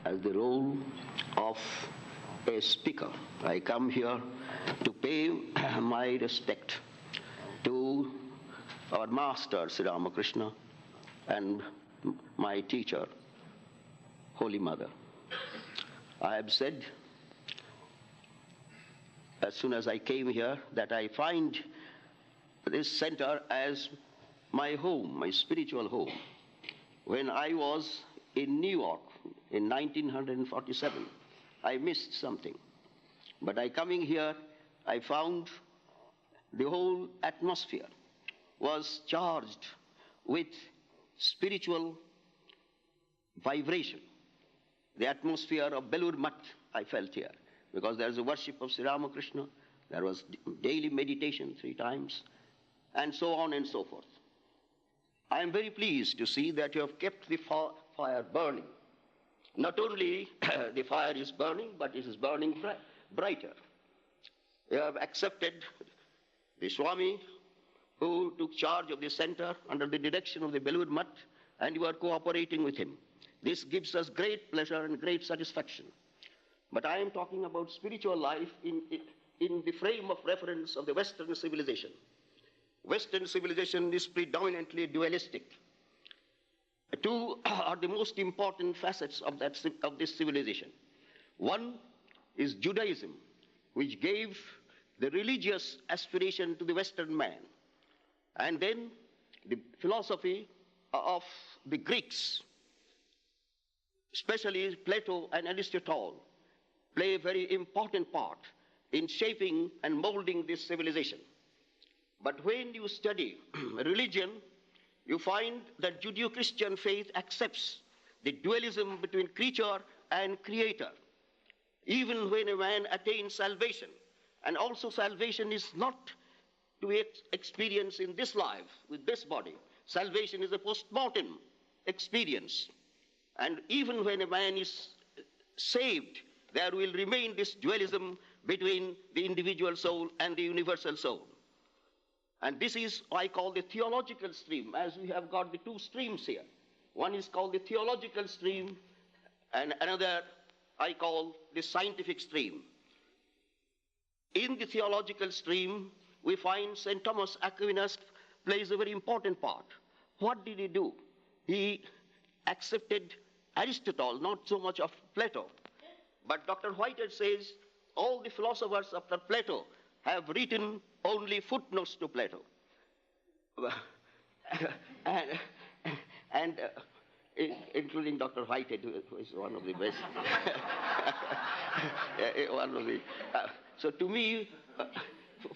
as the role of a speaker. I come here to pay my respect to our master, Sri Ramakrishna, and my teacher, Holy Mother. I have said, as soon as I came here, that I find this center as my home, my spiritual home. When I was in New York in 1947, I missed something. But coming here, I found the whole atmosphere was charged with spiritual vibration. The atmosphere of Belur Math I felt here, because there's a worship of Sri Ramakrishna, there was daily meditation 3 times, and so on and so forth. I am very pleased to see that you have kept the fire burning. Not only the fire is burning, but it is burning brighter. You have accepted the Swami who took charge of the center under the direction of the Belur Math, and you are cooperating with him. This gives us great pleasure and great satisfaction. But I am talking about spiritual life in the frame of reference of the Western civilization. Western civilization is predominantly dualistic. 2 are the most important facets of this civilization. One is Judaism, which gave the religious aspiration to the Western man. And then the philosophy of the Greeks, especially Plato and Aristotle, play a very important part in shaping and molding this civilization. But when you study religion, you find that Judeo-Christian faith accepts the dualism between creature and creator. Even when a man attains salvation, and also salvation is not to be experienced in this life, with this body. Salvation is a post-mortem experience. And even when a man is saved, there will remain this dualism between the individual soul and the universal soul. And this is what I call the theological stream, as we have got the 2 streams here. One is called the theological stream, and another I call the scientific stream. In the theological stream, we find St. Thomas Aquinas plays a very important part. What did he do? He accepted Aristotle, not so much of Plato. But Dr. Whitehead says all the philosophers after Plato have written only footnotes to Plato. and including Dr. Whitehead, who is one of the best. So to me,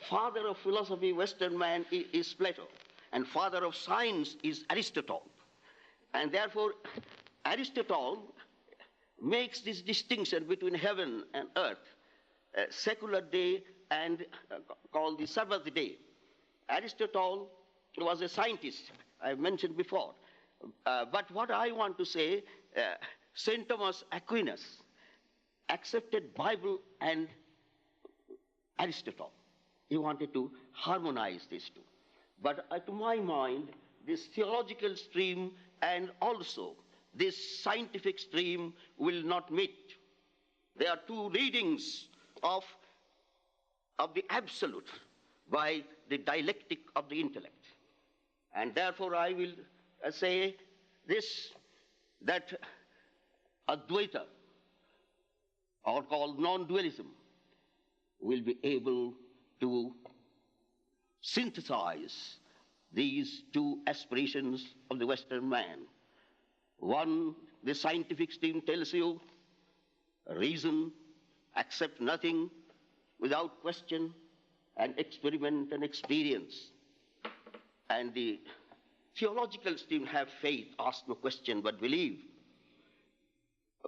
father of philosophy, Western man, is Plato. And father of science is Aristotle. And therefore, Aristotle makes this distinction between heaven and earth, secular day and called the Sabbath day. Aristotle was a scientist, I've mentioned before. But what I want to say, St. Thomas Aquinas accepted Bible and Aristotle. He wanted to harmonize these 2. But to my mind, this theological stream and also this scientific stream will not meet. There are 2 readings of the absolute by the dialectic of the intellect. And therefore I will say this, that Advaita, or called non-dualism, will be able to synthesize these 2 aspirations of the Western man. One, the scientific stream tells you, reason, accept nothing without question, and experiment and experience. And the theological stream have faith, ask no question, but believe.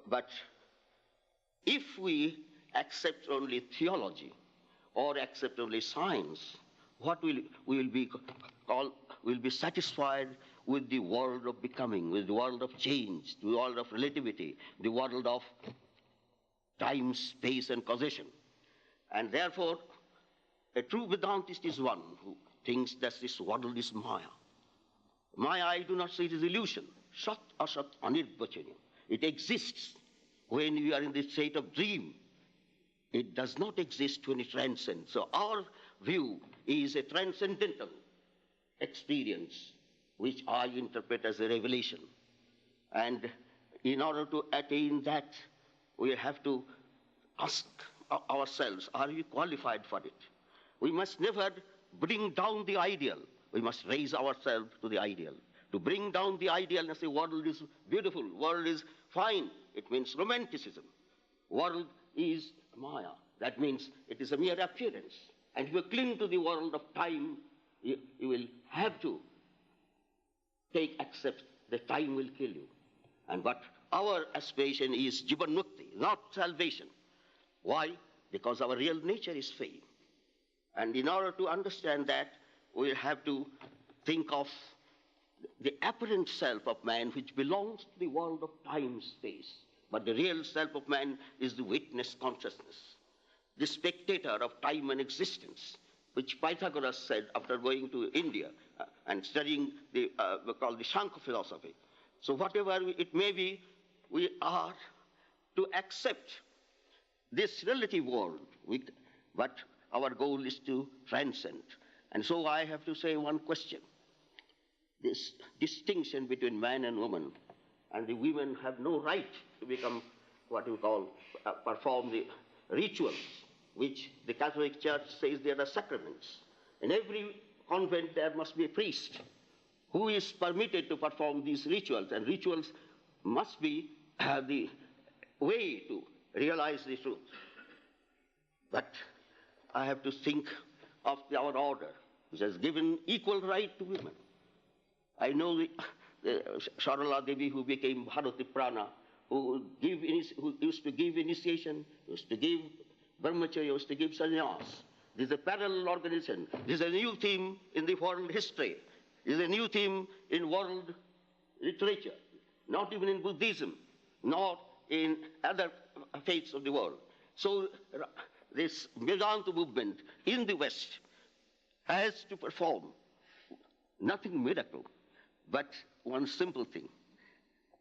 But if we accept only theology or accept only science, what we will be satisfied with the world of becoming, with the world of change, the world of relativity, the world of time, space, and causation. And therefore, a true Vedantist is one who thinks that this world is Maya. Maya, I do not say it is illusion. Sat asat anirvachanya. It exists when we are in the state of dream, it does not exist when it transcends. So our view is a transcendental experience, which I interpret as a revelation. And in order to attain that, we have to ask ourselves, are we qualified for it? We must never bring down the ideal. We must raise ourselves to the ideal. To bring down the ideal and say, world is beautiful, world is fine, it means romanticism. World is Maya. That means it is a mere appearance. And if you cling to the world of time, you will have to accept that time will kill you. But our aspiration is Jivanmukti, not salvation. Why? Because our real nature is fame. And in order to understand that, we have to think of the apparent self of man, which belongs to the world of time, space. But the real self of man is the witness consciousness, the spectator of time and existence, which Pythagoras said after going to India and studying the Shankar philosophy. So whatever it may be, we are to accept this relative world, but our goal is to transcend. And so I have to say one question. This distinction between man and woman, and the women have no right to become what you call, perform the rituals, which the Catholic Church says they are sacraments. In every convent there must be a priest who is permitted to perform these rituals, and rituals must be the way to realize the truth. But I have to think of our order, which has given equal right to women. I know the Sarada Devi, who became Bharati Prana, who used to give initiation, used to give brahmacharya, used to give sannyas. This is a parallel organization. This is a new theme in the world history. This is a new theme in world literature, not even in Buddhism, nor in other faiths of the world. So this Vedanta movement in the West has to perform nothing miracle, but one simple thing,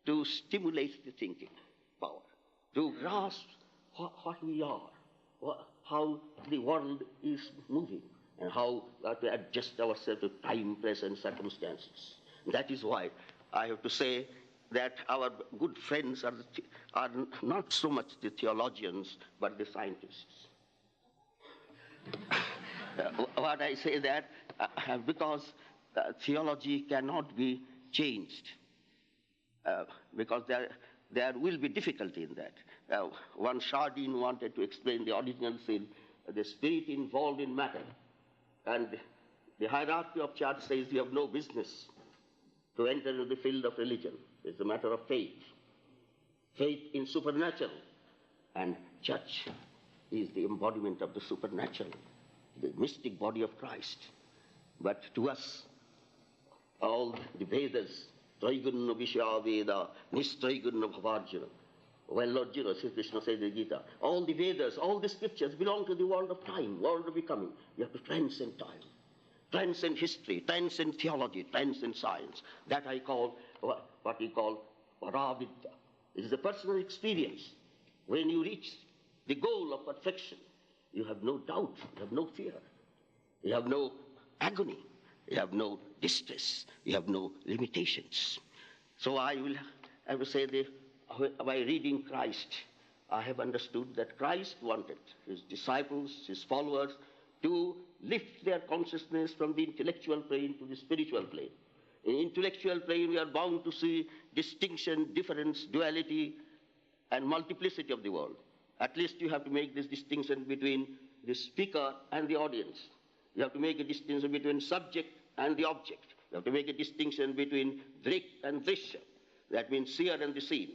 to stimulate the thinking power, to grasp what we are, how the world is moving, and how to adjust ourselves to time, place, and circumstances. That is why I have to say that our good friends are not so much the theologians, but the scientists. What I say that, because theology cannot be changed, because there will be difficulty in that. One Chardin wanted to explain the original sin, the spirit involved in matter. And the hierarchy of church says you have no business to enter into the field of religion. It's a matter of faith. Faith in supernatural. And church is the embodiment of the supernatural, the mystic body of Christ. But to us, all the Vedas, Traigunna Vishya Veda, Nistraigunna Bhavarjuna. Well, Lord Sri Krishna says in the Gita, all the Vedas, all the scriptures belong to the world of time, world of becoming. You have to transcend time, transcend history, transcend theology, transcend science. That I call what we call Paravidya. It is a personal experience. When you reach the goal of perfection, you have no doubt, you have no fear, you have no agony, you have no distress, you have no limitations. So I will say by reading Christ, I have understood that Christ wanted his disciples, his followers, to lift their consciousness from the intellectual plane to the spiritual plane. In intellectual plane, we are bound to see distinction, difference, duality, and multiplicity of the world. At least you have to make this distinction between the speaker and the audience. You have to make a distinction between subject and the object. You have to make a distinction between drik and drishya. That means seer and the seen.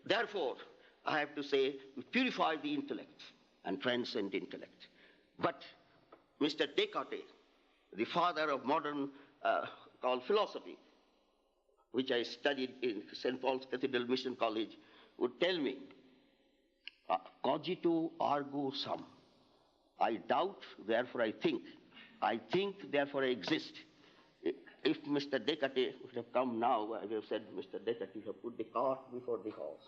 Therefore, I have to say, we purify the intellect and transcend intellect. But Mr. Descartes, the father of modern called philosophy, which I studied in St. Paul's Cathedral Mission College, would tell me, cogito ergo sum. I doubt, therefore I think. I think, therefore I exist. if Mr. Descartes would have come now, I would have said, Mr. Descartes, you have put the cart before the horse.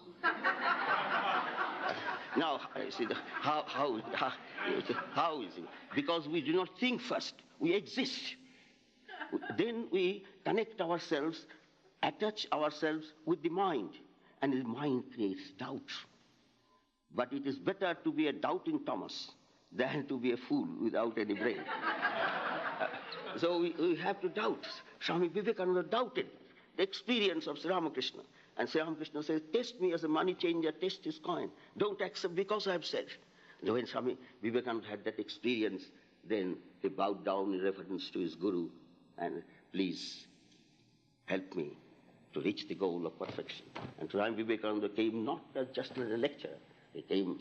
Now, see, how is it? Because we do not think first, we exist. Then we connect ourselves, attach ourselves with the mind, and the mind creates doubt. But it is better to be a doubting Thomas than to be a fool without any brain. So we have to doubt. Swami Vivekananda doubted the experience of Sri Ramakrishna. And Sri Ramakrishna says, test me as a money changer, test his coin. Don't accept because I have said. And when Swami Vivekananda had that experience, then he bowed down in reference to his guru and please help me to reach the goal of perfection. And Swami Vivekananda came not as just as a lecturer, he came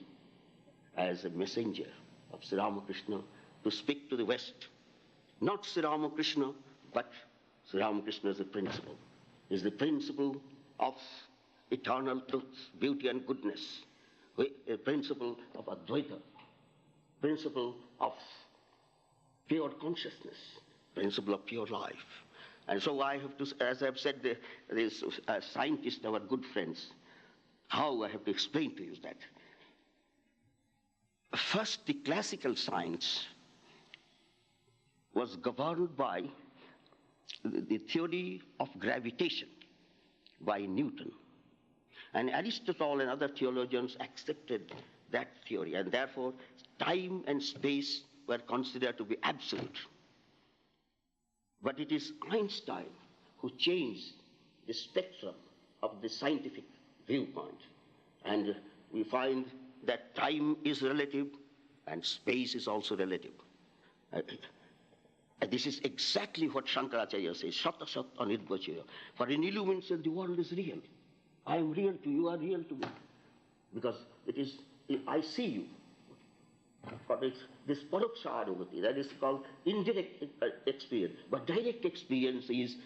as a messenger of Sri Ramakrishna to speak to the West. Not Sri Ramakrishna, but Sri Ramakrishna is the principle. He is the principle of eternal truth, beauty and goodness, a principle of Advaita, principle of pure consciousness, principle of pure life. And so I have to, as I've said, these scientists, our good friends, how I have to explain to you that. First, the classical science was governed by the theory of gravitation by Newton. And Aristotle and other theologians accepted that theory, and therefore time and space were considered to be absolute. But it is Einstein who changed the spectrum of the scientific viewpoint. And we find that time is relative and space is also relative. And this is exactly what Shankaracharya says, Shata Sat Anidvachaya. For in illumination, the world is real. I am real to you, you are real to me. Because it is, I see you. For this paroksha, that is called indirect experience. But direct experience is,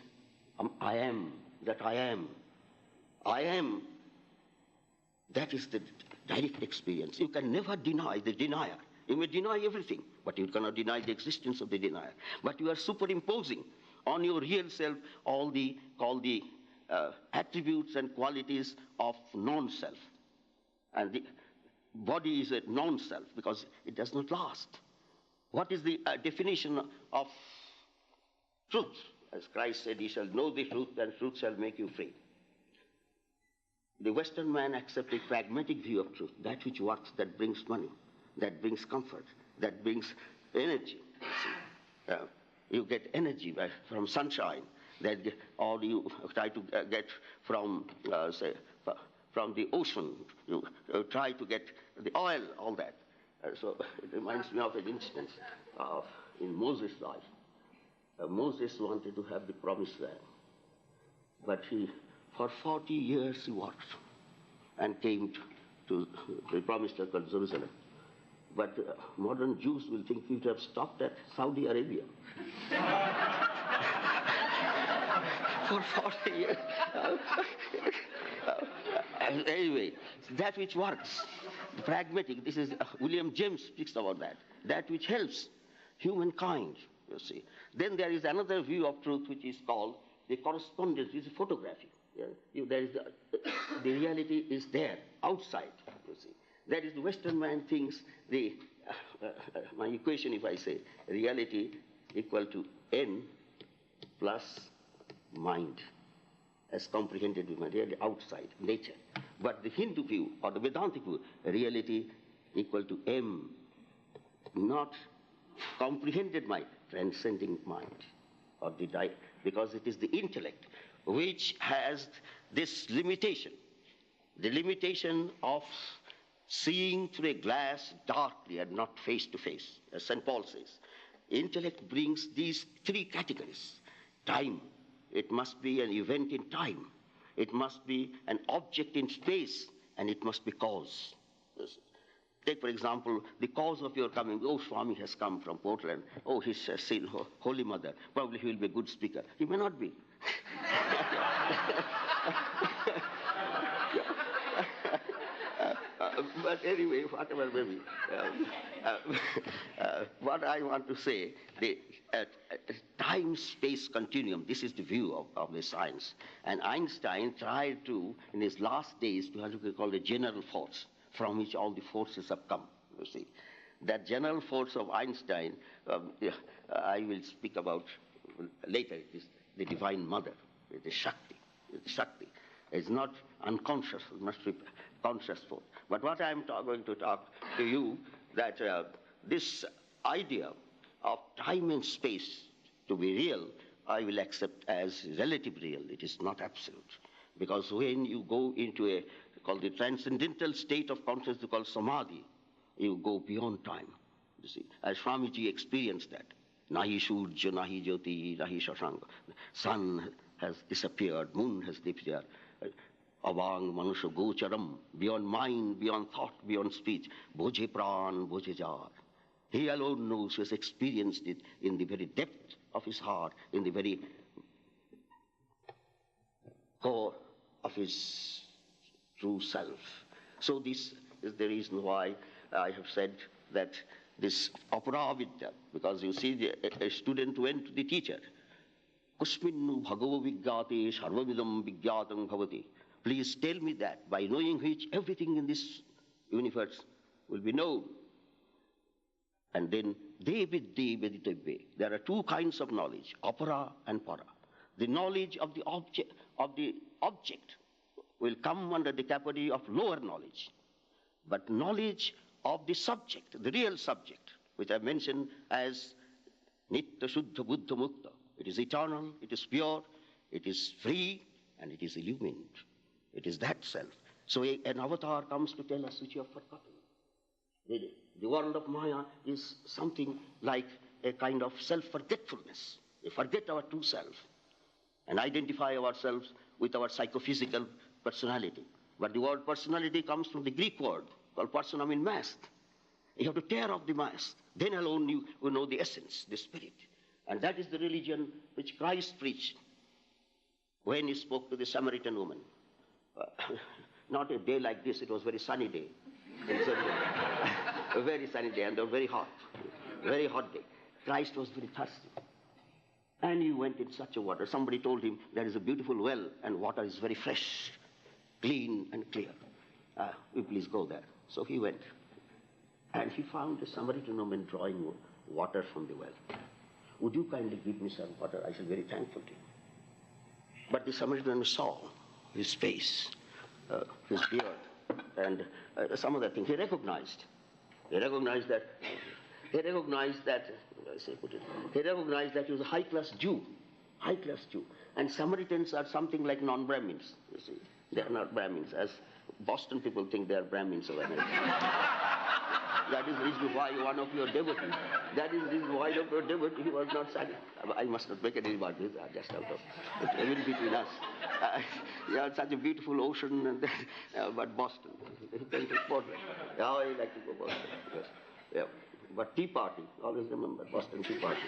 I am, that I am. I am. That is the direct experience. You can never deny the denier. You may deny everything, but you cannot deny the existence of the denier. But you are superimposing on your real self all the attributes and qualities of non-self. And the body is a non-self because it does not last. What is the definition of truth? As Christ said, "You shall know the truth, and truth shall make you free." The Western man accepts a pragmatic view of truth, that which works, that brings money, that brings comfort, that brings energy. You get energy from sunshine, or you try to get from, from the ocean. You try to get the oil, all that. So it reminds me of an instance in Moses' life. Moses wanted to have the promised land, but for 40 years he worked and came to the promised land called Jerusalem. But modern Jews will think we would have stopped at Saudi Arabia. For 40 years. Anyway, that which works, pragmatic, this is, William James speaks about that, that which helps humankind, you see. Then there is another view of truth which is called the correspondence, this is photography. Yeah? There is the reality is there, outside, you see. That is, the Western man thinks my equation, if I say, reality equal to n plus mind, as comprehended with my reality outside, nature. But the Hindu view, or the Vedantic view, reality equal to m, not comprehended mind, transcending mind, or because it is the intellect which has this limitation, the limitation of seeing through a glass darkly and not face to face, as St. Paul says. Intellect brings these three categories. Time, it must be an event in time. It must be an object in space, and it must be cause. Take, for example, the cause of your coming. Oh, Swami has come from Portland. Oh, he's seen Holy Mother. Probably he will be a good speaker. He may not be. But anyway, whatever may be. What I want to say, the time-space continuum. This is the view of the science. And Einstein tried to, in his last days, to have what we call the general force, from which all the forces have come, you see. That general force of Einstein, I will speak about later. It is the Divine Mother, it is Shakti. It's Shakti. It's not unconscious, it must be conscious force. But what I'm going to talk to you, that this idea of time and space to be real, I will accept as relative real. It is not absolute. Because when you go into a, called the transcendental state of consciousness called samadhi, you go beyond time, you see. As Swamiji experienced that. Nahi Surya, nahi Jyoti, nahi Shashanka. Sun has disappeared, moon has disappeared. Avang manusha gocharam, beyond mind, beyond thought, beyond speech. Bhoje pran, bhoje jar. He alone knows, who has experienced it in the very depth of his heart, in the very core of his true self. So this is the reason why I have said that this aparavidya, because you see, a student went to the teacher. Kusminnu bhagavo vigyate sarvavidam vigyatam bhavati. Please tell me that, by knowing which everything in this universe will be known. And then, de vidde veditavve. There are two kinds of knowledge, apara and para. The knowledge of the object will come under the category of lower knowledge. But knowledge of the subject, the real subject, which I mentioned as nitya shuddha buddha mukta. It is eternal, it is pure, it is free, and it is illumined. It is that self. So an avatar comes to tell us which you have forgotten. The world of Maya is something like a kind of self-forgetfulness. We forget our true self and identify ourselves with our psychophysical personality. But the word personality comes from the Greek word called personam, in mask. You have to tear off the mask. Then alone you will know the essence, the spirit. And that is the religion which Christ preached when he spoke to the Samaritan woman. Not a day like this, it was a very sunny day. A very sunny day, and a very hot day. Christ was very thirsty. And he went in such a water. Somebody told him there is a beautiful well and water is very fresh, clean and clear. Will you please go there? So he went. And he found a Samaritan woman drawing water from the well. Would you kindly give me some water? I shall be very thankful to you. But the Samaritan saw his face, his beard, and some other things. He recognized that he was a high-class Jew. And Samaritans are something like non-Brahmins, you see. They are not Brahmins, as Boston people think they are Brahmins over here. That is the reason why one of your devotees, he was not satisfied. I must not make any remark, just out of, it will be between us. You have such a beautiful ocean, and but Boston, he came to Portland. Oh, I like to go Boston. Yes. Yeah. But Tea Party, always remember, Boston Tea Party.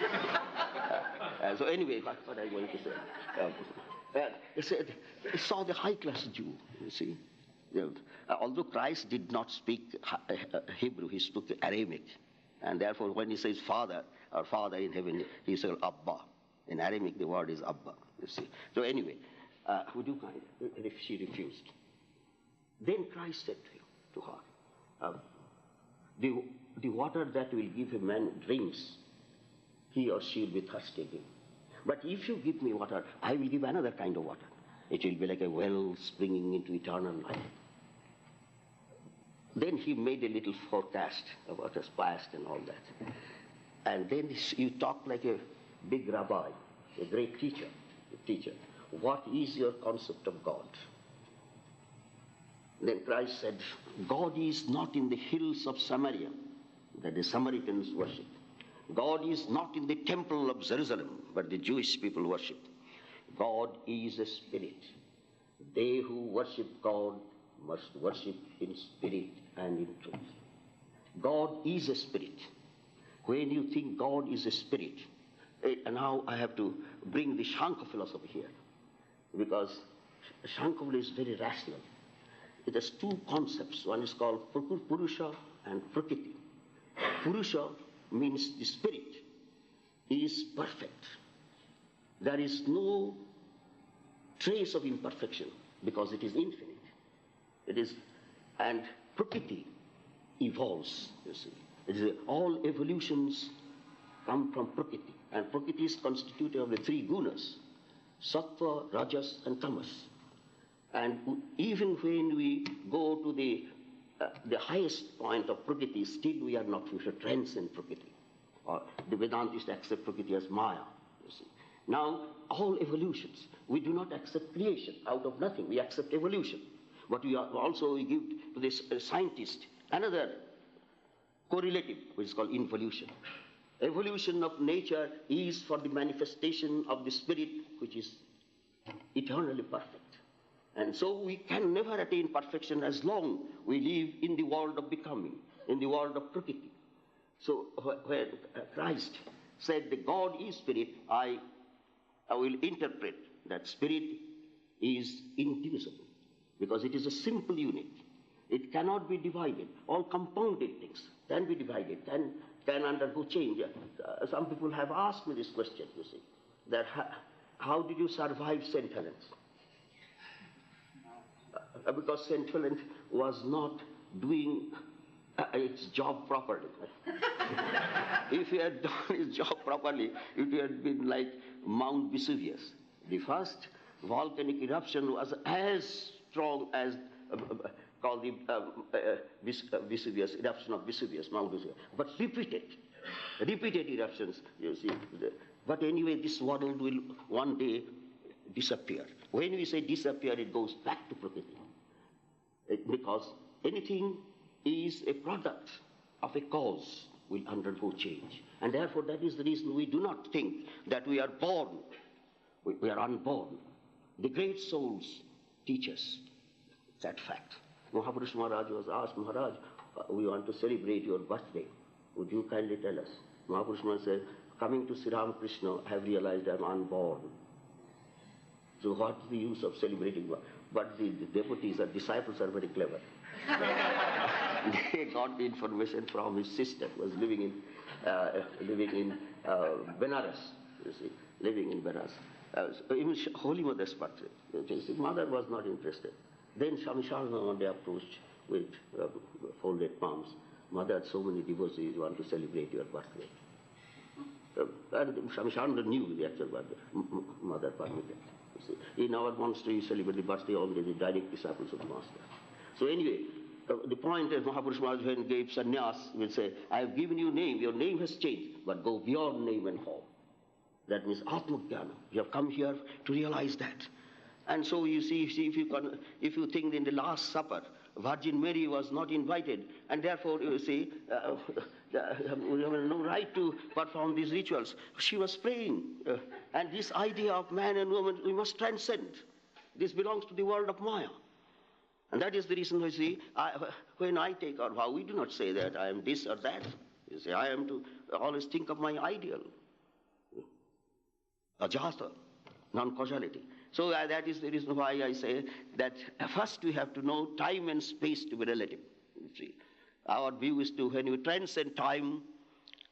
So anyway, what I'm going to say. He said, he saw the high-class Jew, you see. Although Christ did not speak Hebrew, he spoke Aramaic. And therefore, when he says Father, or Father in heaven, he says Abba. In Aramaic, the word is Abba, you see. So anyway, would you kindly? She refused. Then Christ said to her, the water that will give a man drinks, he or she will be thirsty again. But if you give me water, I will give another kind of water. It will be like a well springing into eternal life. Then he made a little forecast of what has past and all that. And then you talk like a big rabbi, a great teacher. What is your concept of God? Then Christ said, God is not in the hills of Samaria that the Samaritans worship. God is not in the temple of Jerusalem, but the Jewish people worship. God is a spirit. They who worship God must worship in spirit and in truth. God is a spirit. When you think God is a spirit, and now I have to bring the Shanka philosophy here, because Shanka is very rational. It has two concepts. One is called Purusha and Prakriti. Purusha means the spirit is perfect. There is no trace of imperfection because it is infinite. It is, and Prakriti evolves, you see. It is, all evolutions come from Prakriti, and Prakriti is constituted of the three gunas, Sattva, Rajas and Tamas. And even when we go to the highest point of Prakriti, still we are not, we should transcend Prakriti. Or the Vedantists accept Prakriti as Maya, you see. Now, all evolutions, we do not accept creation out of nothing, we accept evolution. But we give to this scientist another correlative, which is called involution. Evolution of nature is for the manifestation of the spirit, which is eternally perfect. And so we can never attain perfection as long we live in the world of becoming, in the world of Prakriti. So when Christ said that God is spirit, I will interpret that spirit is indivisible, because it is a simple unit. It cannot be divided. All compounded things can be divided, can undergo change. Some people have asked me this question, you see, that how did you survive St. Helens? Because St. Helens was not doing its job properly. If he had done his job properly, it would have been like Mount Vesuvius. The first volcanic eruption was as strong as called the Vesuvius, eruption of Vesuvius, Mount Vesuvius, but repeated eruptions, you see. But anyway, this world will one day disappear. When we say disappear, it goes back to Prakriti. Because anything is a product of a cause will undergo change. And therefore, that is the reason we do not think that we are born. We are unborn. The great souls teach us that fact. Mahapurush Maharaj was asked, Maharaj, we want to celebrate your birthday. Would you kindly tell us? Mahapurush Maharaj said, coming to Sri Ramakrishna, I have realized I am unborn. So what's the use of celebrating? But the devotees or disciples are very clever. They got the information from his sister, who was living in Benares, you see, living in Benares. Even Holy Mother's birthday. His mother was not interested. Then Swami Aseshananda one day approached with folded palms. Mother, so many devotees want to celebrate your birthday. And Swami Aseshananda knew the actual birthday. Mother permitted. You see. In our monastery, we celebrate the birthday only the direct disciples of the Master. So anyway, the point is Mahapurush Maharaj, when gave sannyas, will say, I have given you name, your name has changed, but go beyond name and form. That means Atma-jnana. You have come here to realize that. And so you see if you think in the Last Supper, Virgin Mary was not invited, and therefore you see, we have no right to perform these rituals. She was praying, and this idea of man and woman, we must transcend. This belongs to the world of Maya. And that is the reason, you see, when I take our vow, we do not say that I am this or that. You see, I am to always think of my ideal. Ajata, non-causality. So that is the reason why I say that first we have to know time and space to be relative. You see, our view is to, when you transcend time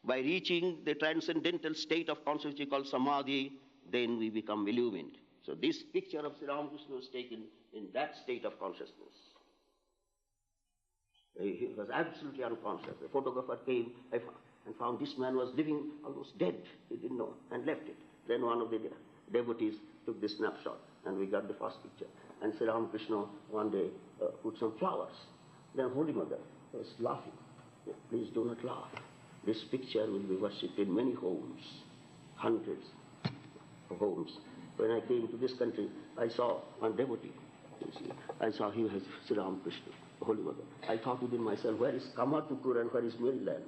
by reaching the transcendental state of consciousness which is called samadhi, then we become illumined. So this picture of Sri Ramakrishna was taken in that state of consciousness. He was absolutely unconscious. The photographer came and found this man was living almost dead. He didn't know, and left it. Then one of the devotees took the snapshot, and we got the first picture. And Sri Ramakrishna one day put some flowers. Then Holy Mother was laughing. Please do not laugh. This picture will be worshipped in many homes, hundreds of homes. When I came to this country, I saw one devotee. You see, I saw he was Sri Ramakrishna, Holy Mother. I thought within myself, where is Kamatukur and where is Maryland?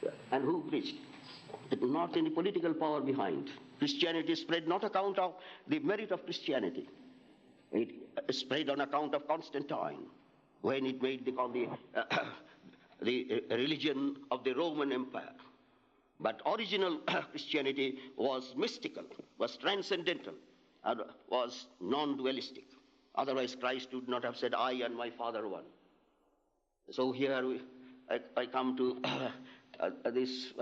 Yeah. And who preached? Not any political power behind. Christianity spread not account of the merit of Christianity. It spread on account of Constantine, when it made the religion of the Roman Empire. But original Christianity was mystical, was transcendental, was non-dualistic. Otherwise Christ would not have said, I and my Father one. So here I come to this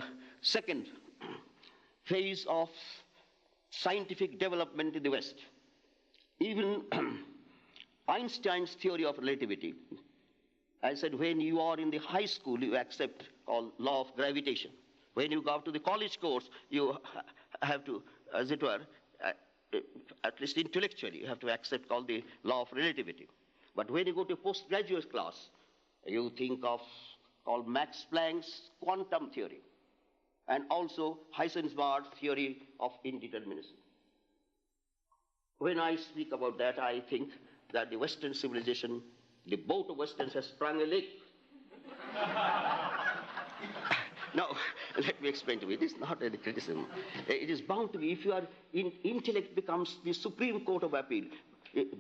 second phase of scientific development in the West. Even Einstein's theory of relativity. I said, when you are in the high school, you accept all law of gravitation. When you go to the college course, you have to, as it were, at least intellectually, you have to accept all the law of relativity. But when you go to postgraduate class, you think of all Max Planck's quantum theory and also Heisenberg's theory of indeterminacy. When I speak about that, I think that the Western civilization, the boat of Westerns has sprung a leak. Now, let me explain to you. It is not any criticism. It is bound to be, if your intellect becomes the supreme court of appeal,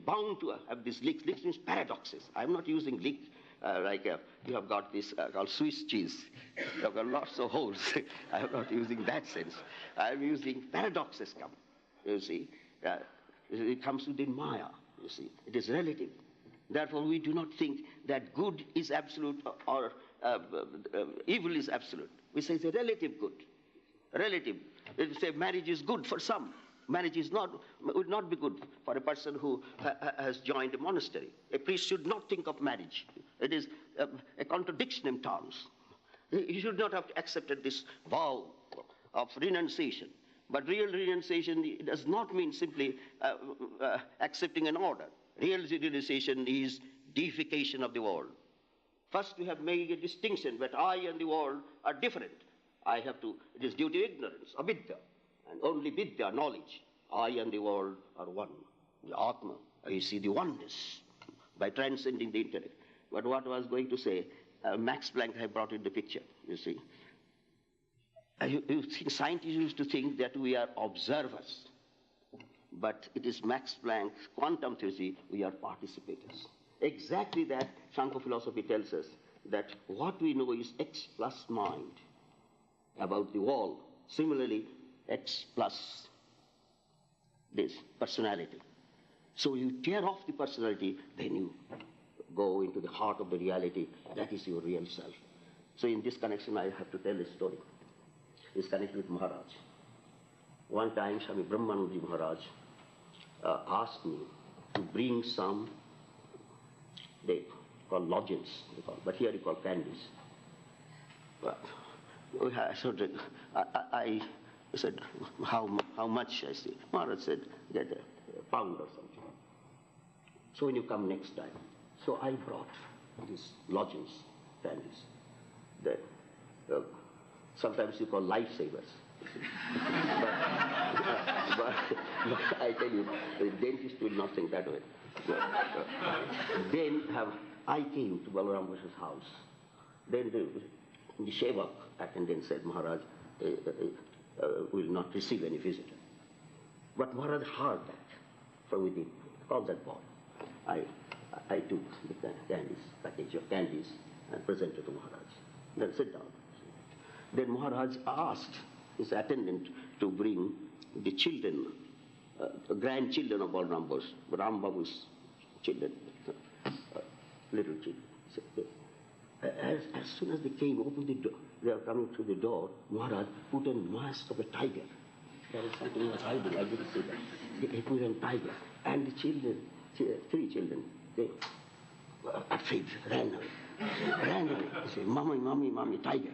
bound to have these leaks. Leaks means paradoxes. I'm not using leak like you have got this called Swiss cheese. You have got lots of holes. I'm not using that sense. I'm using paradoxes come. You see, it comes within Maya. You see, it is relative. Therefore, we do not think that good is absolute or evil is absolute. We say it's a relative good. Relative. We say marriage is good for some. Marriage would not be good for a person who has joined a monastery. A priest should not think of marriage. It is a contradiction in terms. He should not have accepted this vow of renunciation. But real renunciation does not mean simply accepting an order. Real renunciation is deification of the world. First, we have made a distinction that I and the world are different. It is due to ignorance, avidya, and only vidya, knowledge. I and the world are one. The Atma, you see the oneness by transcending the intellect. But what I was going to say, Max Planck had brought in the picture, you see. You think scientists used to think that we are observers. But it is Max Planck's quantum theory, we are participators. Exactly that Shankar philosophy tells us, that what we know is X plus mind about the wall. Similarly, X plus this personality. So you tear off the personality, then you go into the heart of the reality. That is your real self. So in this connection, I have to tell a story. It's connected with Maharaj. One time, Swami Brahmanandaji Maharaj asked me to bring some, they call lodgings, but here they call candies. But I said, how much? I said. Maharaj said, get a pound or something. So when you come next time. So I brought these lodgings, candies. That sometimes you call lifesavers. but I tell you, the dentist will not think that way. Then I came to Balaram Bash's house. Then the Shevak attendant said, Maharaj will not receive any visitor. But Maharaj heard that from within. Called that boy. I took the package of candies and presented to Maharaj. Then sit down. Then Maharaj asked his attendant to bring the children, grandchildren of Balaram Bash, Ram Babu's children, little children. So as soon as they came, opened the door, they were coming through the door, Maharaj put a mask of a tiger. There was something he was hiding, I didn't see that. He put a tiger. And the children, 3 children, they were afraid, ran away. They said, Mommy, tiger.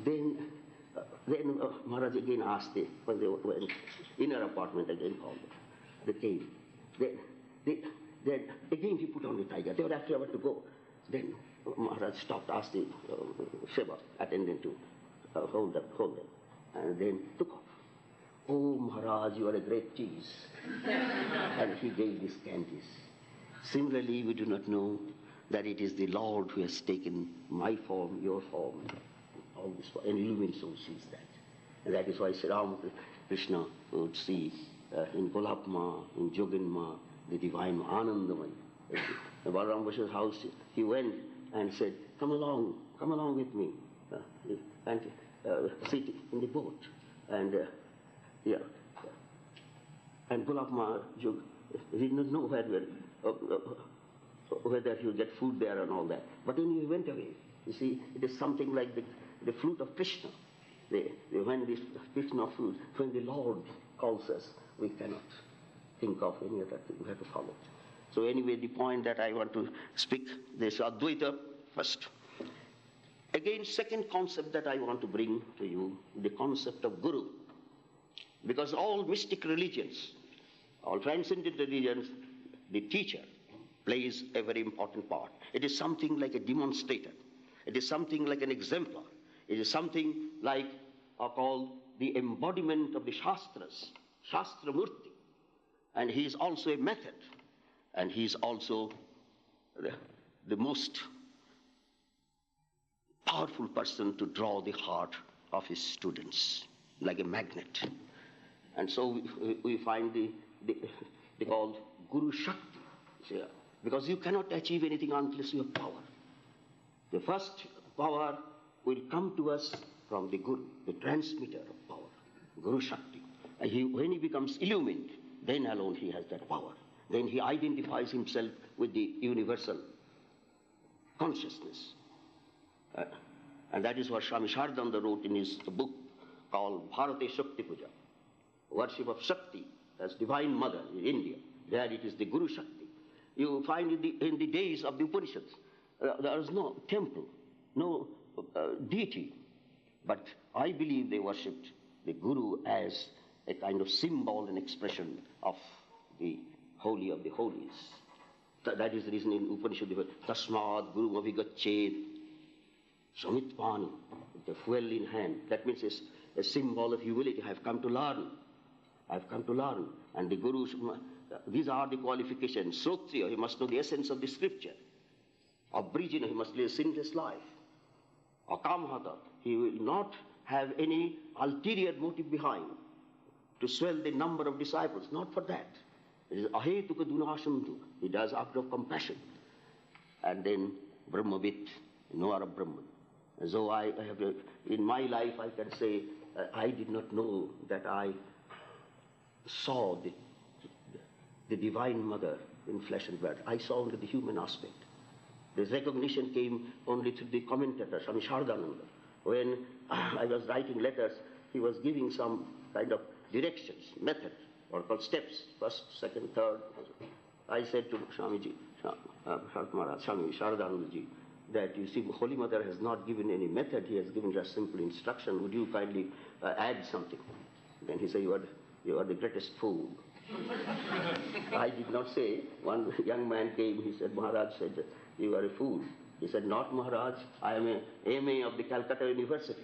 Then Maharaj again asked them, when they went inner apartment again called them. They came. Then again he put on the tiger. They were afraid to go. Then Maharaj stopped, asked the Seva attendant to hold them. And then took off. Oh, Maharaj, you are a great cheese. And he gave these candies. Similarly, we do not know that it is the Lord who has taken my form, your form, all this, and illumined soul sees that. And that is why Sri Krishna would see in Golapma, in Joginma, the divine Anandamai. In Balaram Bash's house, he went and said, come along with me, and sit in the boat. And and Golapma he did not know whether he would get food there and all that. But then he went away. You see, it is something like the flute of Krishna. When this Krishna flute, when the Lord calls us, we cannot think of any other thing. We have to follow. So anyway, the point that I want to speak, this Advaita first. Again, second concept that I want to bring to you, the concept of Guru. Because all mystic religions, all transcendent religions, the teacher plays a very important part. It is something like a demonstrator. It is something like an exemplar. It is something like called the embodiment of the Shastras, Shastra Murti. And he is also a method. And he is also the most powerful person to draw the heart of his students, like a magnet. And so we find they called Guru Shakti, because you cannot achieve anything unless you have power. The first power will come to us from the Guru, the transmitter of power, Guru Shakti. And when he becomes illumined, then alone he has that power. Then he identifies himself with the universal consciousness. And that is what Swami Aseshananda wrote in his book called Bharate Shakti Puja, worship of Shakti as Divine Mother in India. There it is the Guru Shakti. You find in the days of the Upanishads, there is no temple, no deity. But I believe they worshipped the Guru as a kind of symbol and expression of the Holy of the Holies. That is the reason in Upanishad, Tasmad Guru Avigachet Samitpani, the fuel in hand. That means it's a symbol of humility. I have come to learn. I have come to learn. And the Guru, these are the qualifications. Srotriya, he must know the essence of the scripture. Abrijina, he must live a sinless life. Akamhata, he will not have any ulterior motive behind to swell the number of disciples. Not for that. It is ahetuka dunashantu. He does act of compassion. And then Brahmavit, knower of Brahman. So I have, in my life, I can say, I did not know that I saw the Divine Mother in flesh and blood. I saw only the human aspect. This recognition came only through the commentator, Swami Aseshananda. When I was writing letters, he was giving some kind of directions, method, or called steps, first, second, third. I said to Swamiji, Swami Aseshananda, that you see, Holy Mother has not given any method, he has given just simple instruction. Would you kindly add something? Then he said, you are the greatest fool. I did not say. One young man came, he said, Maharaj said, you are a fool. He said, not Maharaj, I am a MA of the Calcutta University.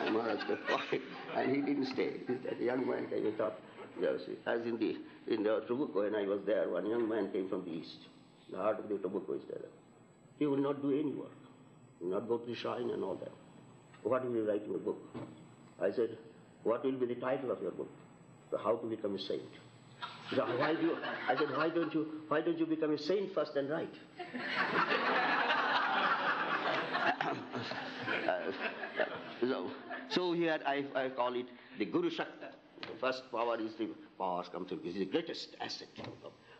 Maharaj said, why? And he didn't stay. The young man came and thought, yes, as in the Tobacco, when I was there, one young man came from the east. The heart of the Tobacco is there. He will not do any work. He will not go to the shrine and all that. What will you write in your book? I said, what will be the title of your book? So how to become a saint? He said, I said, why don't you become a saint first and write? So here I call it the Guru Shakti. The first power is the power comes from, this is the greatest asset.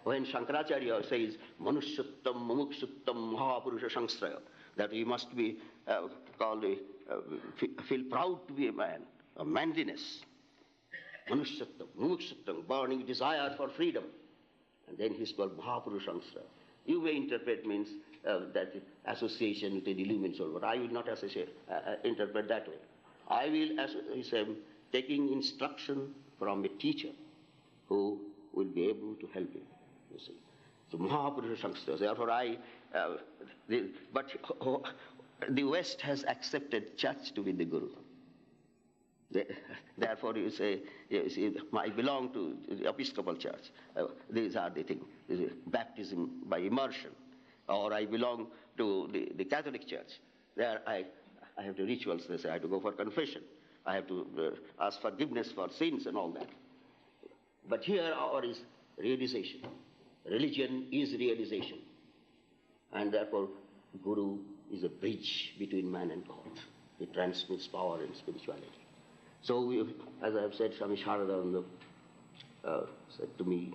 When Shankaracharya says, Manushuttam, Mumukshuttam, Mahapurusha Shangsraya, that he must be feel proud to be a man, a manliness. Manushuttam, Mumukshuttam, burning desire for freedom. And then he's called Mahapurusha Shangsraya. You may interpret means that association with an illumined soul, but I will not interpret that way. I will say, taking instruction from a teacher who will be able to help him. You see. So Mahapurusha Shangstra. Therefore but the West has accepted church to be the Guru. Therefore you say, I belong to the Episcopal Church. These are the things. Baptism by immersion. Or I belong to the Catholic Church. There I have the rituals. They say I have to go for confession. I have to ask forgiveness for sins and all that. But here our is realization. Religion is realization. And therefore, Guru is a bridge between man and God. It transmits power and spirituality. So, as I have said, Swami Aseshananda said to me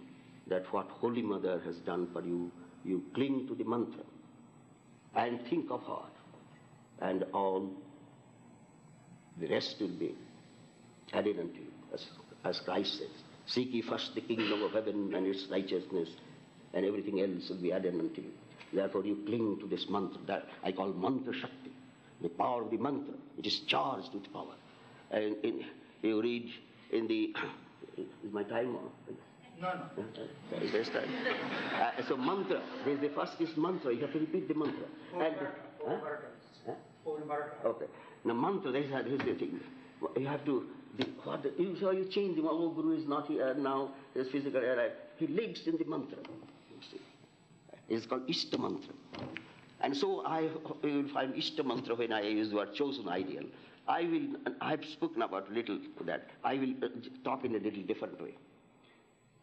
that what Holy Mother has done for you, you cling to the mantra and think of her, and all the rest will be added unto you. as Christ says. Seek ye first the kingdom of heaven and its righteousness, and everything else will be added unto you. Therefore you cling to this mantra that I call mantra shakti, the power of the mantra. It is charged with power. And you read in the, is my time on? No. Best time. So mantra, the first is mantra. You have to repeat the mantra. Okay. Now mantra, this is the thing. You have to, you change the, oh, Guru is not here now, his physical arrival. He lives in the mantra. You see. It's called Ishta mantra. And so you will find Ishta mantra when I use the word chosen ideal. I've spoken about little that. I will talk in a little different way.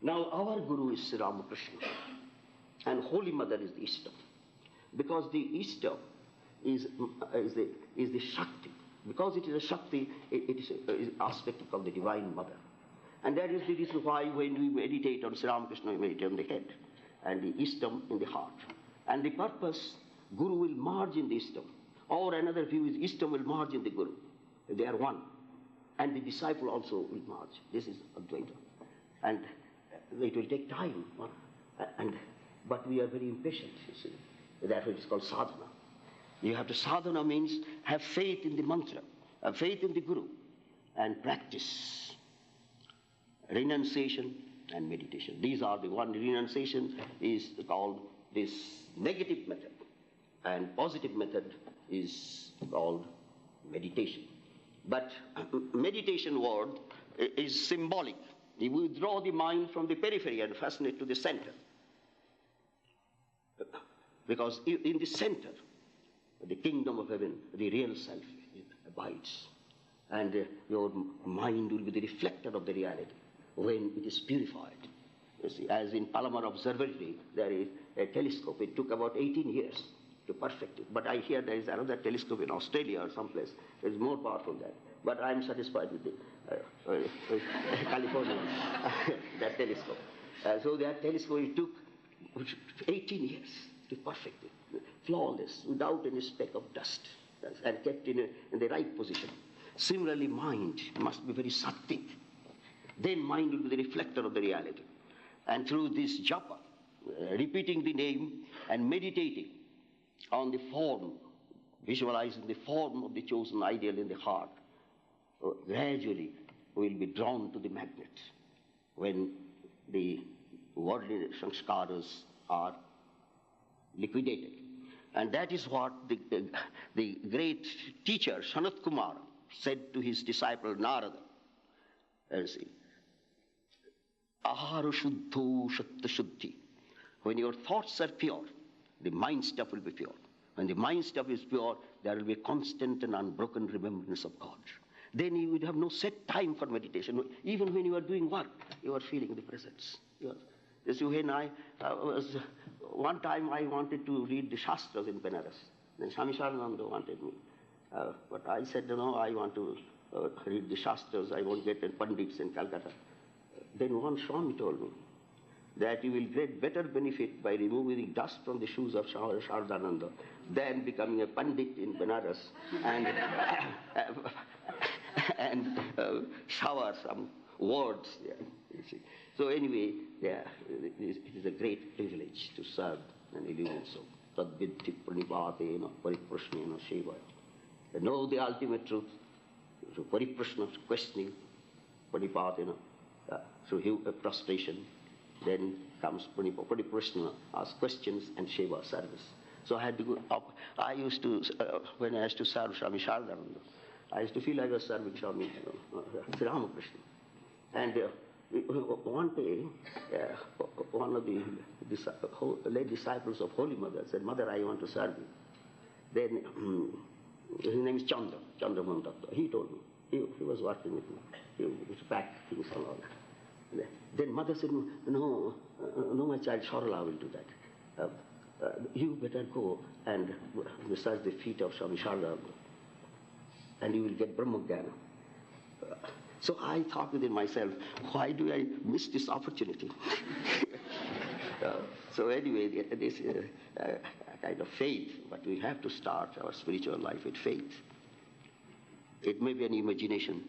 Now our Guru is Sri Ramakrishna, and Holy Mother is the Ishta. Because the Ishta is the Shakti. Because it is a Shakti, it is an aspect of the Divine Mother. And that is the reason why when we meditate on Sri Ramakrishna, we meditate on the head, and the Ishtam in the heart. And the purpose, Guru will merge in the Ishtam. Or another view is Ishtam will merge in the Guru. They are one. And the disciple also will merge. This is Advaita. And it will take time. But we are very impatient, you see. Therefore it is called sadhana. You have to, sadhana means have faith in the mantra, have faith in the Guru, and practice renunciation and meditation. These are the one. Renunciation is called this negative method, and positive method is called meditation. But meditation word is symbolic. You withdraw the mind from the periphery and fasten it to the center. Because in the center, the kingdom of heaven, the real self abides. And your mind will be the reflector of the reality when it is purified. You see, as in Palomar Observatory, there is a telescope. It took about 18 years to perfect it. But I hear there is another telescope in Australia or someplace. It is more powerful than that. But I am satisfied with the California, that telescope. So that telescope, it took 18 years to perfect it. Flawless, without any speck of dust, and kept in the right position. Similarly, mind must be very sattvic. Then mind will be the reflector of the reality. And through this japa, repeating the name and meditating on the form, visualizing the form of the chosen ideal in the heart, gradually we will be drawn to the magnet when the worldly sanskaras are liquidated. And that is what the great teacher, Sanat Kumar, said to his disciple Narada. See, Ahara Shuddho Shatta Shuddhi. When your thoughts are pure, the mind stuff will be pure. When the mind stuff is pure, there will be a constant and unbroken remembrance of God. Then you would have no set time for meditation. Even when you are doing work, you are feeling the presence. When one time I wanted to read the Shastras in Benares. Then Swami Aseshananda wanted me. But I said, no, I want to read the Shastras. I won't get Pandits in Calcutta. Then one Swami told me that you will get better benefit by removing the dust from the shoes of Saradananda than becoming a Pandit in Benares and shower some words there. You see. So anyway, it is a great privilege to serve an illusion soul. Tadvidhi pranipatena pariprashnena shevaya. Know the ultimate truth through pariprashna, questioning, pranipatena, through prostration. Then comes pariprashna, ask questions, and sheva, service. So I had to go up. I used to, when I used to serve Swami Saradananda, I used to feel I was serving Swami Sri Ramakrishna. And one day, one of the late disciples of Holy Mother said, Mother, I want to serve you. Then his name is Chandra Mandatta. He told me. He was working with me. He used to pack things and all that. Then Mother said, no, my child, Sarala will do that. You better go and massage the feet of Swami Sarada, and you will get Brahmajnana. So I thought within myself, why do I miss this opportunity? So anyway, this is a kind of faith, but we have to start our spiritual life with faith. It may be an imagination,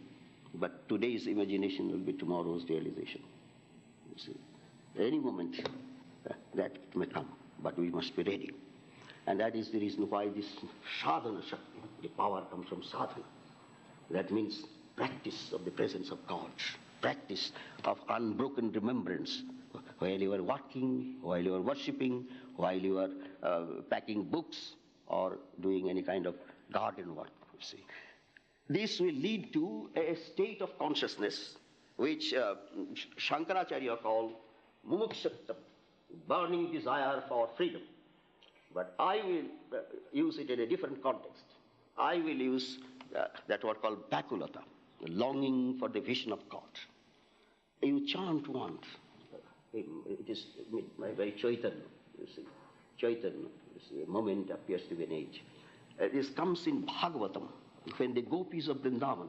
but today's imagination will be tomorrow's realization. You see, any moment that may come, but we must be ready. And that is the reason why this sadhana shakti, the power comes from sadhana. That means practice of the presence of God, practice of unbroken remembrance. While you are working, while you are worshipping, while you are packing books or doing any kind of garden work, you see. This will lead to a state of consciousness which Shankaracharya called mumukshuttam, burning desire for freedom. But I will use it in a different context. I will use that word called bakulata, longing for the vision of God. You chant once. It is very Chaitanya, you see. Chaitanya, you see, a moment appears to be an age. This comes in Bhagavatam, when the gopis of Vrindavan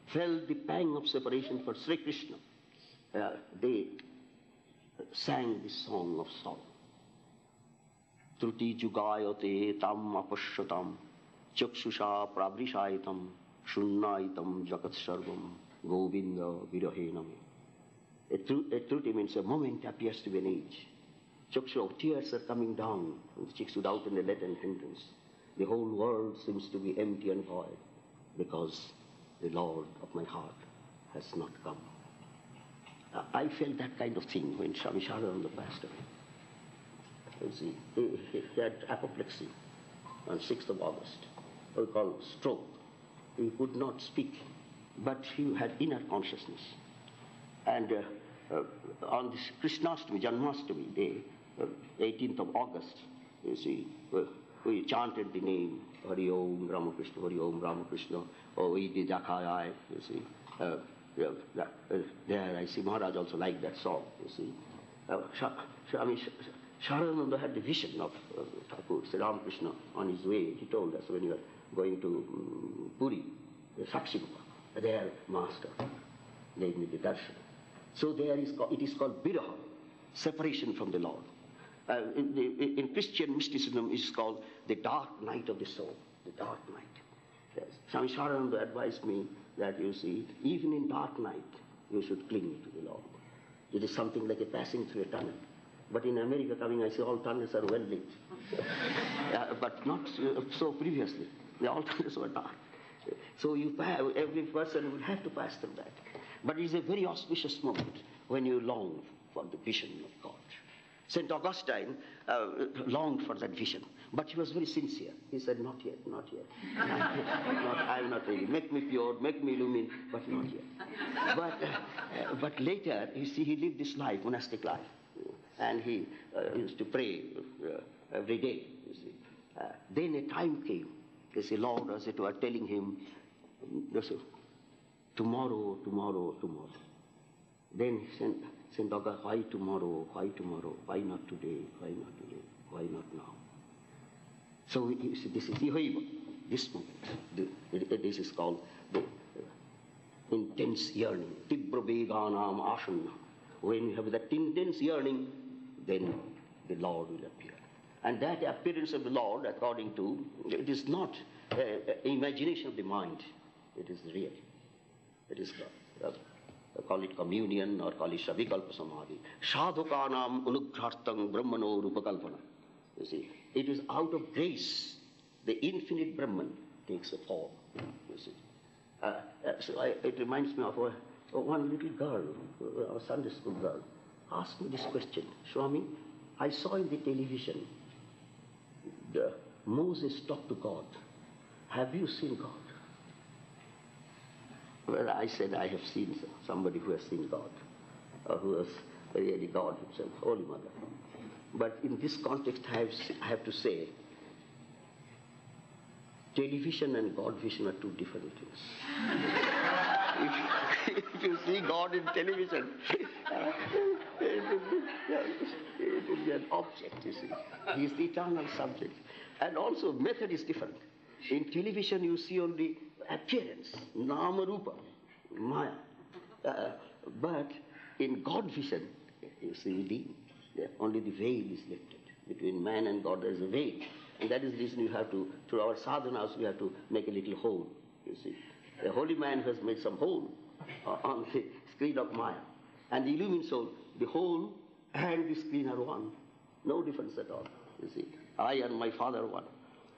felt the pang of separation for Sri Krishna. They sang this song of sorrow. Truti jugayate tam apashyatam chakshusha pravrishaitam shunnaitam jagat sarvam govinda virahename. A truti means a moment appears to be an age. Chakshu, tears are coming down from the cheeks without any let and hindrance. The whole world seems to be empty and void because the Lord of my heart has not come. I felt that kind of thing when Swami Aseshananda passed away. You see, he had apoplexy on 6th of August, what we call stroke. He could not speak, but he had inner consciousness. And on this Krishnastami, Janmashtami day, 18th of August, you see, we chanted the name, Hari Om Ramakrishna, Hari Om Ramakrishna, O Idi Jakhayai, you see. There I see Maharaj also liked that song, you see. Swami Aseshananda had the vision of Thakur, Sri Ramakrishna, on his way. He told us when you are going to Puri, Sakshigopa, there, Master gave me the darshan. So there it is called Viraha, separation from the Lord. In Christian mysticism, it is called the dark night of the soul, the dark night. Yes. Swami Aseshananda advised me that, you see, even in dark night, you should cling to the Lord. It is something like a passing through a tunnel. But in America coming, I see all tunnels are well lit. But not so previously. All tunnels were dark. So every person would have to pass through that. But it is a very auspicious moment when you long for the vision of God. St. Augustine longed for that vision, but he was very sincere. He said, not yet, not yet. I am not ready. Make me pure, make me illumined, but not yet. But later, you see, he lived this life, monastic life, and he used to pray every day, you see. Then a time came, you see, Lord, as it were, telling him, tomorrow, tomorrow, tomorrow. Then he said, St. Augustine, why tomorrow, why tomorrow, why not today, why not today, why not now? So you see, this is this moment. This is called the intense yearning. Tibra veganam ashanna. When you have that intense yearning, then the Lord will appear. And that appearance of the Lord, according to, it is not imagination of the mind. It is real. It is call it communion or call it Shavikalpa Samadhi. Sadhukanam unugrhartang brahmano rupakalpana. You see, it is out of grace the infinite Brahman takes a form. You see. It reminds me of one little girl, a Sunday school girl, asked me this question. Swami, I saw in the television Moses talked to God. Have you seen God? Well, I said, I have seen somebody who has seen God, or who has really God himself, Holy Mother. But in this context, I have to say, television and God vision are two different things. If you see God in television, it will be an object, you see. He is the eternal subject. And also, method is different. In television, you see only appearance, nama rupa, maya. But in God vision, you see within, only the veil is lifted. Between man and God there is a veil. And that is the reason you have to, through our sadhanas, we have to make a little hole, you see. A holy man has made some hole, on the screen of Maya. And the illumined soul, the whole and the screen are one. No difference at all, you see. I and my father are one.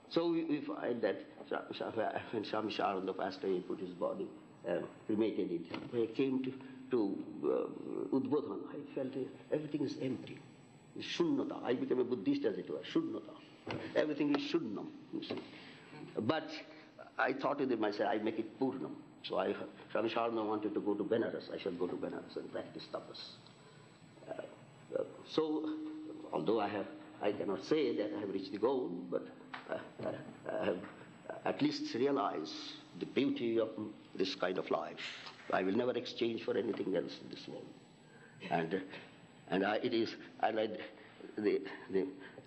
So we find that when Swami Aseshananda passed away, he put his body, cremated it. When I came to Udbodhan, I felt everything is empty. It's shunnata. I became a Buddhist, as it were, shunnata. Everything is shunnam, you see. But I thought within myself, I make it purnam. So Swami Aseshananda wanted to go to Benares. I shall go to Benares and practice tapas. So, although I cannot say that I have reached the goal, but I have at least realized the beauty of this kind of life. I will never exchange for anything else in this world.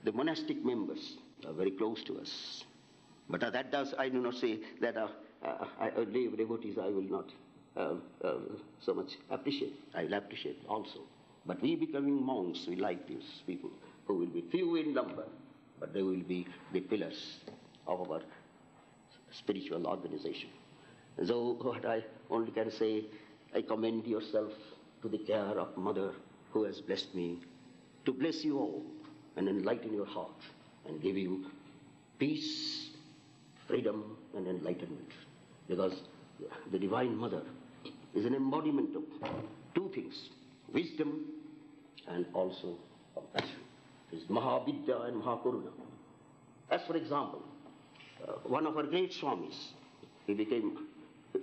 The monastic members are very close to us. But that does, I do not say that lay devotees I will not so much appreciate. I will appreciate also. But we becoming monks, we like these people who will be few in number, but they will be the pillars of our spiritual organization. So what I only can say, I commend yourself to the care of Mother who has blessed me, to bless you all and enlighten your heart and give you peace, freedom and enlightenment. Because the Divine Mother is an embodiment of two things, wisdom and also compassion. It is Mahavidya and Mahakaruna. As for example, one of our great Swamis,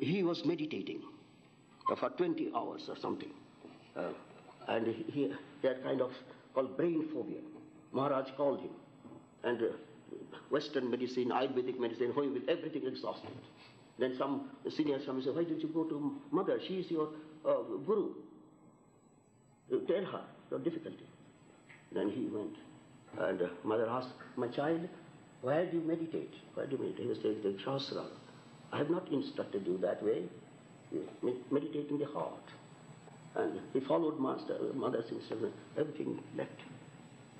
he was meditating for 20 hours or something. And he had kind of called brain phobia. Maharaj called him. And Western medicine, Ayurvedic medicine, with everything exhausted. Then some senior Swami said, why don't you go to Mother? She is your guru. Tell her your difficulty. Then he went. And Mother asked, my child, why do you meditate? Why do you meditate? He was saying, the Shastra. I have not instructed you that way. You meditate in the heart. And he followed Mother's instruction. Everything left.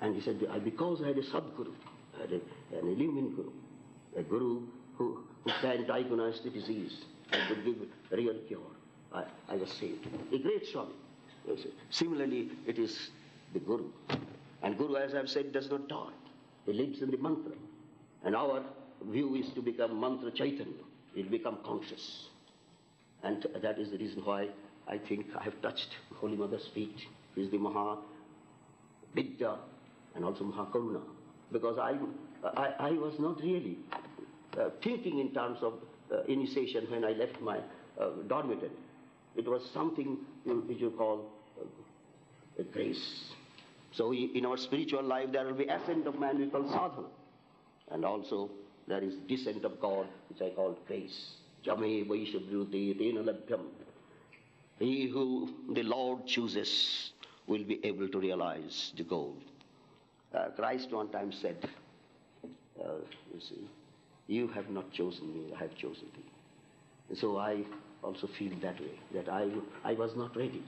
And he said, because I had a Sadguru, I had an illumined guru, a guru who can diagnose the disease and could give a real cure, I was saved. A great Swami. Similarly, it is the Guru. And Guru, as I've said, does not die. He lives in the mantra. And our view is to become mantra chaitanya. He'll become conscious. And that is the reason why I think I have touched Holy Mother's feet. She is the Maha Vidya and also Maha Karuna. Because I was not really thinking in terms of initiation when I left my dormitory. It was something which you call a grace. So in our spiritual life there will be ascent of man we call sadhana. And also there is descent of God which I call grace. Jame vaishabhruti tena labhyam. He who the Lord chooses will be able to realize the goal. Christ one time said, you see, you have not chosen me, I have chosen thee. And so I also feel that way, that I was not ready.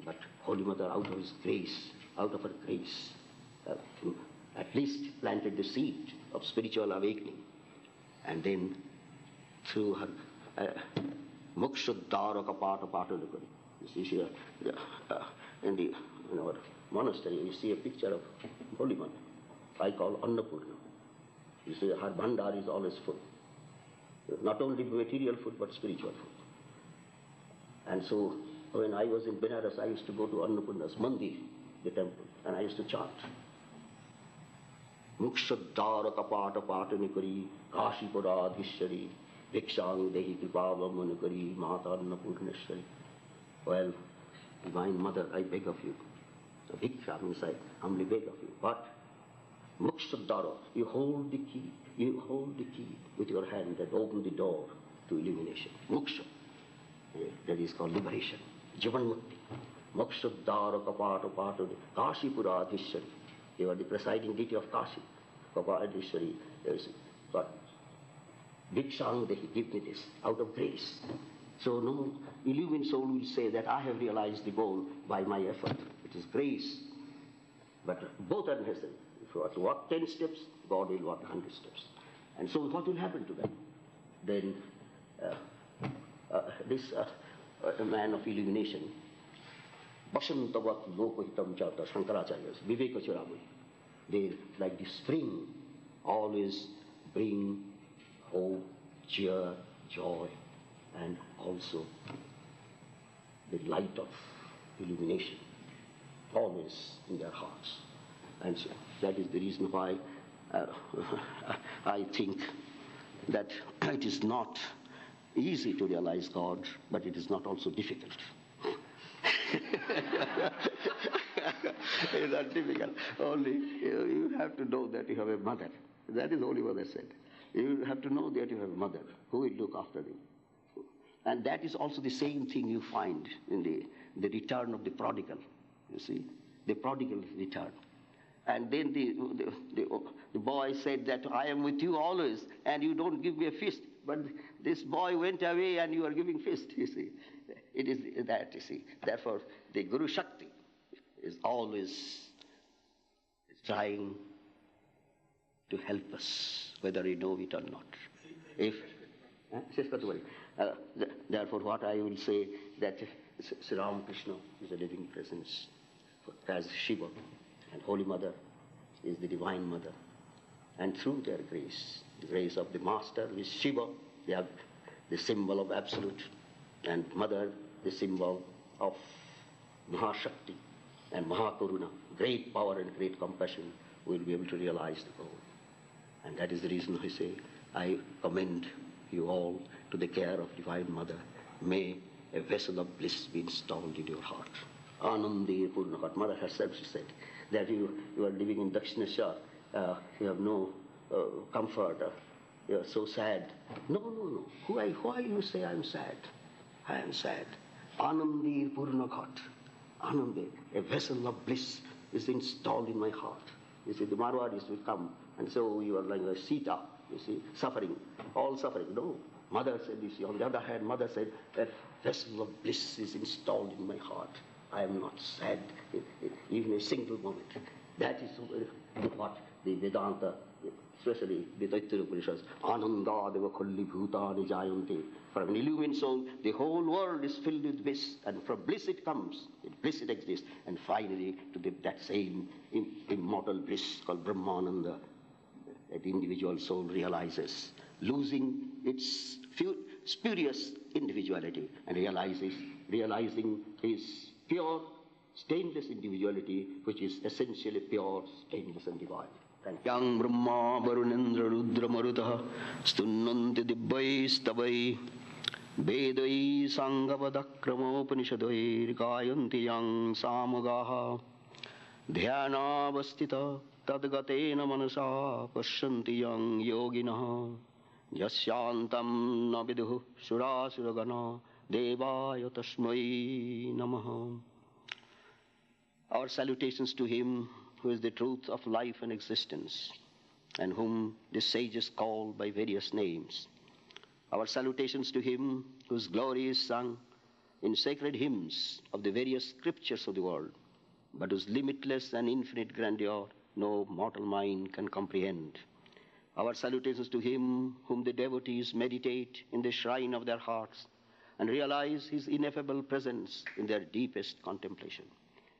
But Holy Mother, out of His grace, out of her grace, at least planted the seed of spiritual awakening. And then through her Mokshuddhara Kapata Patanukari. You see, in our monastery, you see a picture of Holy Mother. I call Annapurna. You see, her bhandar is always full. Not only material food, but spiritual food. And so, when I was in Benares, I used to go to Annapurna's mandir, the temple, and I used to chant. Mokshuddhara Kapata Patanikari, Kashipuradhishari, Vikshang Dehi Kripavamanukari, Mata Annapurneshwari. Well, Divine Mother, I beg of you. Viksha means I humbly beg of you. But Mokshuddhara, you hold the key. You hold the key with your hand and open the door to illumination. Moksha. That is called liberation. Jivanmukti. Mokshuddhara Kapata Pata Kashipuradhishari. You are the presiding deity of Kashi. Kapadishwari. But Vikshang Dehi, give me this out of grace. So no illumined soul will say that I have realized the goal by my effort. It is grace. But both are necessary. If you are to walk 10 steps, God will walk 100 steps. And so what will happen to them? Then a man of illumination. Basantavat lokahitam chata, Shankaracharya's, Vivekachurama. They, like the spring, always bring hope, cheer, joy, and also the light of illumination, always in their hearts. And so that is the reason why I think that it is not easy to realize God, but it is not also difficult. It's not difficult. Only you have to know that you have a mother. That is only what I said. You have to know that you have a mother who will look after you. And that is also the same thing you find in the return of the prodigal. You see, the prodigal return. And then the boy said that I am with you always, and you don't give me a feast. But this boy went away, and you are giving feast. You see, it is that. You see, therefore the Guru Shakti is always trying to help us, whether we know it or not. Therefore, what I will say that Sri Ramakrishna is a living presence, as Shiva, and Holy Mother is the Divine Mother. And through their grace, the grace of the Master is Shiva, they have the symbol of Absolute, and Mother, the symbol of Mahashakti and Mahakaruna, great power and great compassion, will be able to realize the goal. And that is the reason I say, I commend you all to the care of Divine Mother. May a vessel of bliss be installed in your heart. Anandi Purnahat. Mother herself, she said, that you are living in Dakshineshwar, you have no comfort, you are so sad. No. Why you say I am sad? I am sad. Anandi Purnaghat. Anandi, a vessel of bliss is installed in my heart. You see, the Marwadis will come, and so you are like a Sita, you see, suffering, all suffering. No. Mother said, you see, on the other hand, Mother said, a vessel of bliss is installed in my heart. I am not sad even a single moment. That is what the Vedanta, especially the Taittiriya Upanishads, Ananda deva khalli bhutani jayante. From an illumined soul, the whole world is filled with bliss, and from bliss it comes, bliss it exists, and finally to that same immortal bliss called Brahmananda, that the individual soul realizes, losing its spurious individuality and realizing his pure, stainless individuality, which is essentially pure, stainless and divine. Yang Brahma Varunendra Rudra Marutaha Stunnanti Dibbhai Stavai Vedai Sangavadakramo Gayanti Yang Samagaha Dhyanavastita Tadgatena Manasa Pashyanti Yang Yoginaha Yasyantam Naviduhu Surasuragana Devaya Tasmai Namaha. Our salutations to him who is the truth of life and existence, and whom the sages call by various names. Our salutations to him whose glory is sung in sacred hymns of the various scriptures of the world, but whose limitless and infinite grandeur no mortal mind can comprehend. Our salutations to him whom the devotees meditate in the shrine of their hearts and realize his ineffable presence in their deepest contemplation.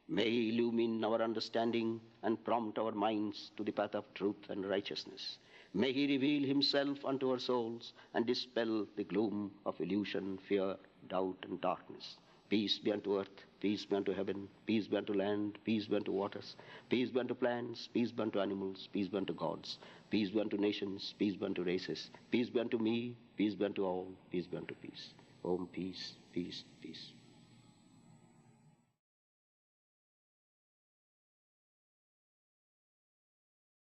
May he illumine our understanding and prompt our minds to the path of truth and righteousness. May he reveal himself unto our souls and dispel the gloom of illusion, fear, doubt, and darkness. Peace be unto earth, peace be unto heaven, peace be unto land, peace be unto waters, peace be unto plants, peace be unto animals, peace be unto gods, peace be unto nations, peace be unto races, peace be unto me, peace be unto all, peace be unto peace. Om, peace, peace, peace.